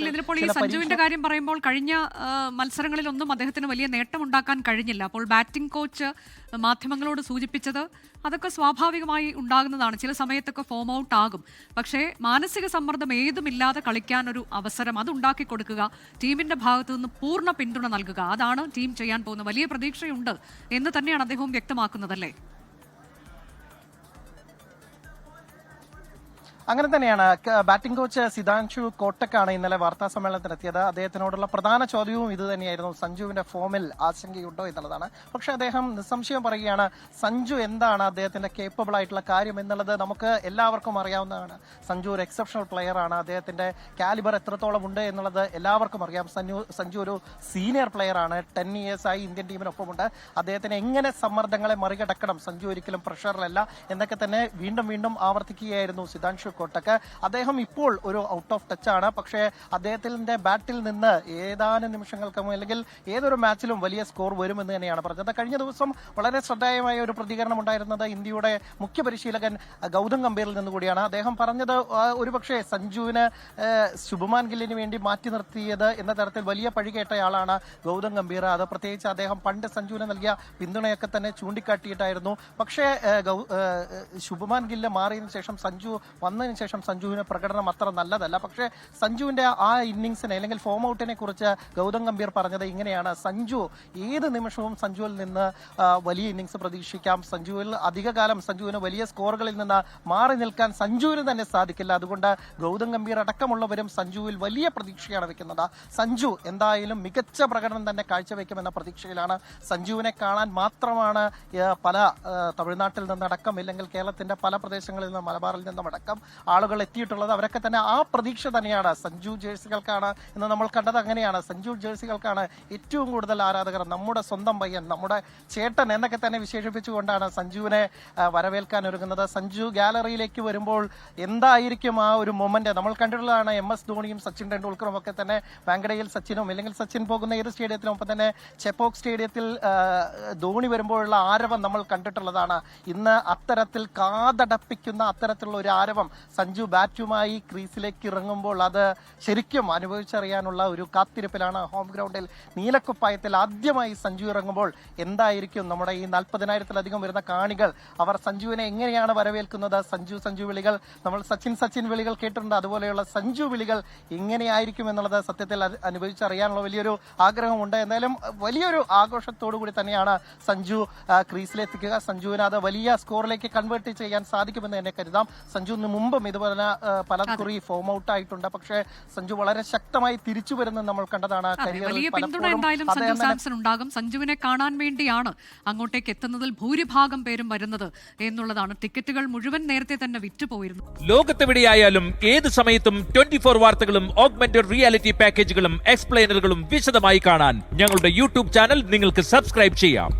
ഇതിലിപ്പോൾ ഈ സഞ്ജുവിന്റെ കാര്യം പറയുമ്പോൾ കഴിഞ്ഞ മത്സരങ്ങളിലൊന്നും അദ്ദേഹത്തിന് വലിയ നേട്ടമുണ്ടാക്കാൻ കഴിഞ്ഞില്ല. അപ്പോൾ ബാറ്റിംഗ് കോച്ച് മാധ്യമങ്ങളോട് സൂചിപ്പിച്ചത് അതൊക്കെ സ്വാഭാവികമായി ഉണ്ടാകുന്നതാണ്, ചില സമയത്തൊക്കെ ഫോം ഔട്ട് ആകും, പക്ഷേ മാനസിക സമ്മർദ്ദം ഏതുമില്ലാതെ കളിക്കാൻ ഒരു അവസരം അത് ഉണ്ടാക്കി കൊടുക്കുക, ടീമിന്റെ ഭാഗത്തു നിന്ന് പൂർണ്ണ പിന്തുണ നൽകുക, അതാണ് ടീം ചെയ്യാൻ പോകുന്നത്. വലിയ പ്രതീക്ഷയുണ്ട് എന്ന് തന്നെയാണ് അദ്ദേഹവും വ്യക്തമാക്കുന്നതല്ലേ? അങ്ങനെ തന്നെയാണ്. ബാറ്റിംഗ് കോച്ച് സിതാൻഷു കോട്ടക്കാണ് ഇന്നലെ വാർത്താ സമ്മേളനത്തിനെത്തിയത്. അദ്ദേഹത്തിനോടുള്ള പ്രധാന ചോദ്യവും ഇത് തന്നെയായിരുന്നു, സഞ്ജുവിന്റെ ഫോമിൽ ആശങ്കയുണ്ടോ എന്നുള്ളതാണ്. പക്ഷെ അദ്ദേഹം നിസ്സംശയം പറയുകയാണ്, സഞ്ജു എന്താണ് അദ്ദേഹത്തിന്റെ കേപ്പബിൾ ആയിട്ടുള്ള കാര്യം എന്നുള്ളത് നമുക്ക് എല്ലാവർക്കും അറിയാവുന്നതാണ്. സഞ്ജു ഒരു എക്സെപ്ഷണൽ പ്ലെയർ ആണ്, അദ്ദേഹത്തിന്റെ കാലിബർ എത്രത്തോളം ഉണ്ട് എന്നുള്ളത് എല്ലാവർക്കും അറിയാം. സഞ്ജു ഒരു സീനിയർ പ്ലെയർ ആണ്, 10 years ആയി ഇന്ത്യൻ ടീമിനൊപ്പമുണ്ട്. അദ്ദേഹത്തിന് എങ്ങനെ സമ്മർദ്ദങ്ങളെ മറികടക്കണം, സഞ്ജു ഒരിക്കലും പ്രഷറിലല്ല എന്നൊക്കെ തന്നെ വീണ്ടും വീണ്ടും ആവർത്തിക്കുകയായിരുന്നു സിതാൻഷു കോട്ടക്ക്. അദ്ദേഹം ഇപ്പോൾ ഒരു ഔട്ട് ഓഫ് ടച്ച് ആണ്, പക്ഷേ അദ്ദേഹത്തിന്റെ ബാറ്റിൽ നിന്ന് ഏതാനും നിമിഷങ്ങൾക്കും അല്ലെങ്കിൽ ഏതൊരു മാച്ചിലും വലിയ സ്കോർ വരുമെന്ന് തന്നെയാണ് പറഞ്ഞത്. കഴിഞ്ഞ ദിവസം വളരെ ശ്രദ്ധേയമായ ഒരു പ്രതികരണം ഉണ്ടായിരുന്നത് ഇന്ത്യയുടെ മുഖ്യ പരിശീലകൻ ഗൗതം ഗംഭീറിൽ നിന്നുകൂടിയാണ്. അദ്ദേഹം പറഞ്ഞത് ഒരുപക്ഷെ സഞ്ജുവിന് ശുഭ്മാൻ ഗില്ലിന് വേണ്ടി മാറ്റി നിർത്തിയത് എന്ന തരത്തിൽ വലിയ പഴികേട്ടയാളാണ് ഗൗതം ഗംഭീർ. അത് പ്രത്യേകിച്ച് അദ്ദേഹം പണ്ട് സഞ്ജുവിന് നൽകിയ പിന്തുണയൊക്കെ തന്നെ ചൂണ്ടിക്കാട്ടിയിട്ടായിരുന്നു. പക്ഷേ ശുഭ്മാൻ ഗില്ല് മാറിയതിനു ശേഷം സഞ്ജു വന്നതിന് ശേഷം സഞ്ജുവിന്റെ പ്രകടനം അത്ര നല്ലതല്ല. പക്ഷേ സഞ്ജുവിന്റെ ആ ഇന്നിംഗ്സിനെ അല്ലെങ്കിൽ ഫോം ഔട്ടിനെ കുറിച്ച് ഗൗതം ഗംഭീർ പറഞ്ഞത് ഇങ്ങനെയാണ്, സഞ്ജു ഏത് നിമിഷവും സഞ്ജുവിൽ നിന്ന് വലിയ ഇന്നിംഗ്സ് പ്രതീക്ഷിക്കാം, സഞ്ജുവിൽ അധികകാലം സഞ്ജുവിന് വലിയ സ്കോറുകളിൽ നിന്ന് മാറി നിൽക്കാൻ സഞ്ജുവിന് തന്നെ സാധിക്കില്ല. അതുകൊണ്ട് ഗൗതം ഗംഭീർ അടക്കമുള്ളവരും സഞ്ജുവിൽ വലിയ പ്രതീക്ഷയാണ് വെക്കുന്നത്. സഞ്ജു എന്തായാലും മികച്ച പ്രകടനം തന്നെ കാഴ്ചവെക്കുമെന്ന പ്രതീക്ഷയിലാണ്. സഞ്ജുവിനെ കാണാൻ മാത്രമാണ് പല തമിഴ്നാട്ടിൽ നിന്നടക്കം ഇല്ലെങ്കിൽ കേരളത്തിന്റെ പല പ്രദേശങ്ങളിൽ നിന്നും മലബാറിൽ നിന്നും അടക്കം ആളുകൾ എത്തിയിട്ടുള്ളത്. അവരൊക്കെ തന്നെ ആ പ്രതീക്ഷ തന്നെയാണ്. സഞ്ജു ജേഴ്സികൾക്കാണ് എന്ന് നമ്മൾ കണ്ടത് അങ്ങനെയാണ്. സഞ്ജു ജേഴ്സികൾക്കാണ് ഏറ്റവും കൂടുതൽ ആരാധകർ. നമ്മുടെ സ്വന്തം പയ്യൻ, നമ്മുടെ ചേട്ടൻ എന്നൊക്കെ തന്നെ വിശേഷിപ്പിച്ചുകൊണ്ടാണ് സഞ്ജുവിനെ വരവേൽക്കാൻ ഒരുങ്ങുന്നത്. സഞ്ജു ഗാലറിയിലേക്ക് വരുമ്പോൾ എന്തായിരിക്കും ആ ഒരു മൊമെന്റ്? നമ്മൾ കണ്ടിട്ടുള്ളതാണ്. MS ധോണിയും സച്ചിൻ ടെണ്ടുൽക്കറും ഒക്കെ തന്നെ വാങ്കഡയിൽ സച്ചിനും അല്ലെങ്കിൽ സച്ചിൻ പോകുന്ന ഏത് സ്റ്റേഡിയത്തിലും ഒപ്പം തന്നെ ചെപ്പോക്ക് സ്റ്റേഡിയത്തിൽ ധോണി വരുമ്പോഴുള്ള ആരവം നമ്മൾ കണ്ടിട്ടുള്ളതാണ്. ഇന്ന് അത്തരത്തിൽ കാതടപ്പിക്കുന്ന അത്തരത്തിലുള്ള ഒരു ആരവം സഞ്ജു ബാറ്റുമായി ക്രീസിലേക്ക് ഇറങ്ങുമ്പോൾ അത് ശരിക്കും അനുഭവിച്ചറിയാനുള്ള ഒരു കാത്തിരിപ്പിലാണ്. ഹോം ഗ്രൗണ്ടിൽ നീലക്കുപ്പായത്തിൽ ആദ്യമായി സഞ്ജു ഇറങ്ങുമ്പോൾ എന്തായിരിക്കും നമ്മുടെ ഈ 40,000-ലധികം വരുന്ന കാണികൾ, അവർ സഞ്ജുവിനെ എങ്ങനെയാണ് വരവേൽക്കുന്നത്? സഞ്ജു വിളികൾ നമ്മൾ സച്ചിൻ വിളികൾ കേട്ടിട്ടുണ്ട്. അതുപോലെയുള്ള സഞ്ജു വിളികൾ എങ്ങനെയായിരിക്കും എന്നുള്ളത് സത്യത്തിൽ അനുഭവിച്ചറിയാനുള്ള വലിയൊരു ആഗ്രഹമുണ്ട്. എന്തായാലും വലിയൊരു ആഘോഷത്തോടു കൂടി തന്നെയാണ് സഞ്ജു ക്രീസിലെത്തിക്കുക. സഞ്ജുവിന് അത് വലിയ സ്കോറിലേക്ക് കൺവേർട്ട് ചെയ്യാൻ സാധിക്കുമെന്ന് തന്നെ കരുതാം. സഞ്ജുവിന് മുമ്പും ഇതുപോലെ പലകുറി ഫോം ഔട്ട് ആയിട്ടുണ്ട്. പക്ഷേ സഞ്ജു വളരെ ശക്തമായി തിരിച്ചു വരുന്നത് നമ്മൾ കണ്ടതാണ്. വലിയ പിന്തുണ എന്തായാലും സഞ്ജു സാംസൺ ഉണ്ടാകും. സഞ്ജുവിനെ കാണാൻ വേണ്ടിയാണ് അങ്ങോട്ടേക്ക് എത്തുന്നതിൽ ഭൂരിഭാഗം പേരും വരുന്നത് എന്നുള്ളതാണ്. ടിക്കറ്റുകൾ മുഴുവൻ നേരത്തെ തന്നെ വിറ്റുപോയിരുന്നു. ലോകത്തെവിടെയായാലും ഏത് സമയത്തും 24 വാർത്തകളും ഓഗ്മെന്റഡ് റിയാലിറ്റി പാക്കേജുകളും എക്സ്പ്ലെയിനറുകളും വിശദമായി കാണാൻ ഞങ്ങളുടെ യൂട്യൂബ് ചാനൽ നിങ്ങൾക്ക് സബ്സ്ക്രൈബ് ചെയ്യാം.